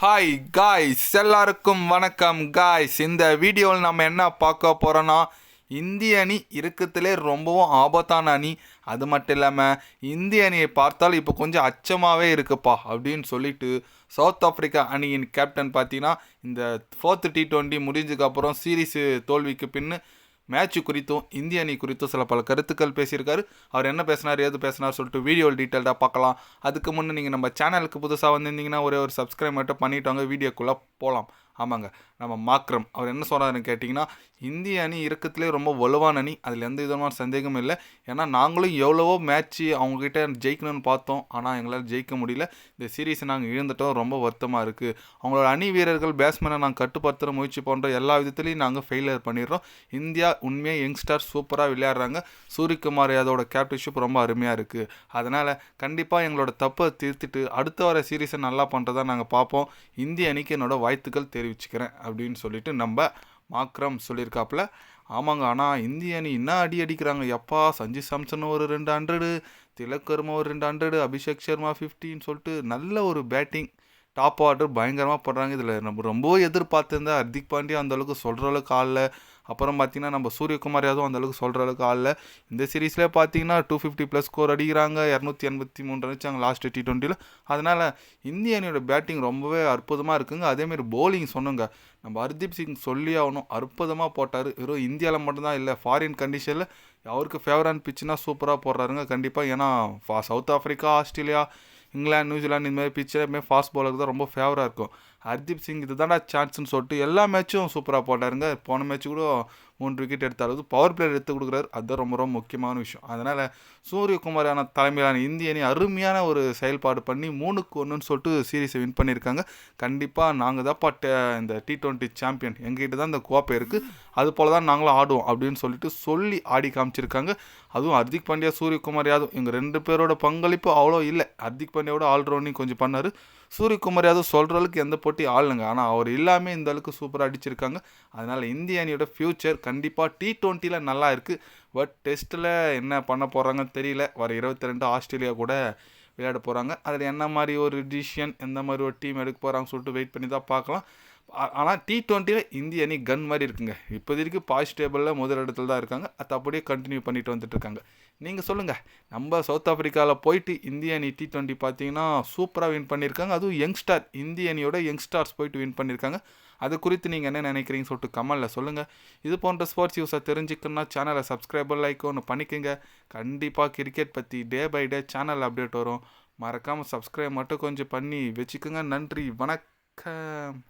Hi guys, எல்லாருக்கும் வணக்கம் guys. இந்த வீடியோவில் நம்ம என்ன பார்க்க போகிறோன்னா, இந்திய அணி இருக்கிறதுலே ரொம்பவும் ஆபத்தான அணி. அது மட்டும் இல்லாமல் இந்திய அணியை பார்த்தால் இப்போ கொஞ்சம் அச்சமாகவே இருக்குப்பா அப்படின்னு சொல்லிட்டு சவுத் ஆஃப்ரிக்கா அணியின் கேப்டன் பார்த்தீங்கன்னா இந்த 4th T20 முடிஞ்சதுக்கப்புறம் சீரீஸு தோல்விக்கு பின்னு மேட்ச்சு குறித்தும் இந்திய அணி குறித்தும் சில பல கருத்துக்கள் பேசியிருக்காரு. அவர் என்ன பேசினார், ஏது பேசினார் சொல்லிட்டு வீடியோ டீட்டெயில்டாக பார்க்கலாம். அதுக்கு முன்னே நீங்கள் நம்ம சேனலுக்கு புதுசாக வந்திருந்தீங்கன்னா ஒரே ஒரு சப்ஸ்கிரைப் மட்டும் பண்ணிவிட்டு வீடியோக்குள்ளே போகலாம். ஆமாங்க, நம்ம மாக்ரம் அவர் என்ன சொல்கிறாருன்னு கேட்டிங்கன்னா, இந்திய அணி இருக்கிறதுலே ரொம்ப வலுவான அணி, அதில் எந்த விதமான சந்தேகமும் இல்லை. ஏன்னா நாங்களும் எவ்வளவோ மேட்ச்சு அவங்கக்கிட்ட ஜெயிக்கணும்னு பார்த்தோம், ஆனால் எங்களால் ஜெயிக்க முடியல. இந்த சீரீஸை நாங்கள் இழந்துட்டோம், ரொம்ப வருத்தமாக இருக்குது. அவங்களோட அணி வீரர்கள் பேட்ஸ்மேனை நாங்கள் கட்டுப்படுத்துகிற முயற்சி பண்ணுற எல்லா விதத்துலையும் நாங்கள் ஃபெயிலியர் பண்ணிடுறோம். இந்தியா உண்மையாக யங்ஸ்டர் சூப்பராக விளையாடுறாங்க. சூரியகுமார் யாதவோட கேப்டன்ஷிப் ரொம்ப அருமையாக இருக்குது. அதனால் கண்டிப்பாக எங்களோட தப்பை திருத்திட்டு அடுத்த வர சீரீஸை நல்லா பண்ணுறதா நாங்கள் பார்ப்போம். இந்திய அணிக்கு என்னோட வாழ்த்துக்கள் தெரிவிச்சுக்கிறேன் அப்படின்னு சொல்லிட்டு நம்ம மாக்ரம் சொல்லியிருக்காப்புல. ஆமாங்க, ஆனால் இந்திய அணி என்ன அடி அடிக்கிறாங்க எப்பா. சஞ்சு சாம்சன் ஒரு 200, திலக் வர்மா ஒரு 200, அபிஷேக் சர்மா 50ன்னு சொல்லிட்டு நல்ல ஒரு பேட்டிங் டாப் ஆர்டர் பயங்கரமாக போடுறாங்க. இதில் நம்ம ரொம்ப எதிர்பார்த்துருந்தா ஹர்திக் பாண்டியா அந்தளவுக்கு சொல்கிற அளவுக்கு ஆடல. அப்புறம் பார்த்திங்கன்னா நம்ம சூரியகுமார் யாதவ் அந்தளவுக்கு சொல்கிற அளவுக்கு ஆடல. இந்த சீரீஸில் பார்த்தீங்கன்னா 250+ ஸ்கோர் அடிக்கிறாங்க, 283 அடிச்சாங்க லாஸ்ட் T20. அதனால் இந்திய அணியோட பேட்டிங் ரொம்பவே அற்புதமாக இருக்குங்க. அதேமாரி போலிங் சொன்னுங்க, நம்ம ஹர்தீப் சிங் சொல்லி ஆகணும், அற்புதமாக போட்டார். வெறும் இந்தியாவில் மட்டும்தான் இல்லை, ஃபாரின் கண்டிஷனில் அவருக்கு ஃபேவரான பிச்சுனா சூப்பராக போடுறாருங்க கண்டிப்பாக. ஏன்னா south Africa, Australia, England, New Zealand இந்த மாதிரி பிச்சில் ஃபாஸ்ட் பாலருக்கு தான் ரொம்ப ஃபேவராக இருக்கும். ஹர்தீப் சிங் இது தான்டா சான்ஸ்னு சொல்லிட்டு எல்லா மேட்சும் சூப்பராக போட்டாருங்க. போன மேட்ச்சு கூட 3 விக்கெட் எடுத்தாலும் பவர் பிளேயர் எடுத்து கொடுக்குறாரு. அதுதான் ரொம்ப ரொம்ப முக்கியமான விஷயம். அதனால் சூரியகுமாரான தலைமையிலான இந்திய அணி அருமையான ஒரு செயல்பாடு பண்ணி 3-1 சொல்லிட்டு சீரீஸை வின் பண்ணியிருக்காங்க. கண்டிப்பாக நாங்கள் தான் இந்த T20 சாம்பியன், எங்ககிட்ட தான் இந்த கோப்பை இருக்குது, அது போல் தான் நாங்களும் ஆடுவோம் அப்படின்னு சொல்லிட்டு சொல்லி ஆடி காமிச்சிருக்காங்க. அதுவும் ஹர்திக் பாண்டியா, சூரியகுமார் யாதவ் எங்கள் 2 பேரோட பங்களிப்பு அவ்வளோ இல்லை. ஹர்திக் பாண்டியாவோட ஆல்ரவுண்டிங் கொஞ்சம் பண்ணார். சூரியகுமார் யாதவ் சொல்கிற அளவுக்கு எந்த போட்டி ஆளுங்க, ஆனால் அவர் இல்லாமல் இந்த அளவுக்கு சூப்பராக அடிச்சிருக்காங்க. அதனால் இந்திய அணியோட ஃப்யூச்சர் கண்டிப்பாக T20 நல்லா இருக்குது. பட் டெஸ்ட்டில் என்ன பண்ண போகிறாங்கன்னு தெரியல. வர 22 ஆஸ்திரேலியா கூட விளையாட போகிறாங்க. அதில் என்ன மாதிரி ஒரு டிசிஷன், எந்த மாதிரி ஒரு டீம் எடுக்க போகிறாங்கன்னு சொல்லிட்டு வெயிட் பண்ணி தான் பார்க்கலாம். ஆனால் T20 இந்திய அணி கன் மாதிரி இருக்குங்க. இப்போதைக்கு பாயிண்ட்ஸ் டேபிளில் முதல் இடத்துல தான் இருக்காங்க. அது அப்படியே கண்டினியூ பண்ணிட்டு வந்துட்டு இருக்காங்க. நீங்கள் சொல்லுங்கள், நம்ம சவுத் ஆஃப்ரிக்காவில் போயிட்டு இந்திய அணி T20 பார்த்தீங்கன்னா சூப்பராக வின் பண்ணியிருக்காங்க. அதுவும் யங்ஸ்டார், இந்திய அணியோட யங்ஸ்டார்ஸ் போயிட்டு வின் பண்ணியிருக்காங்க. அது குறித்து நீங்கள் என்ன நினைக்கிறீங்கன்னு சொல்லிட்டு கமெண்டில் சொல்லுங்கள். இது போன்ற ஸ்போர்ட்ஸ் நியூஸை தெரிஞ்சுக்கணுன்னா சேனலை சப்ஸ்கிரைபர் லைக் ஒன்று பண்ணிக்கோங்க. கண்டிப்பாக கிரிக்கெட் பற்றி day by day channel update வரும். மறக்காமல் சப்ஸ்கிரைப் மட்டும் கொஞ்சம் பண்ணி வச்சுக்கோங்க. நன்றி, வணக்கம்.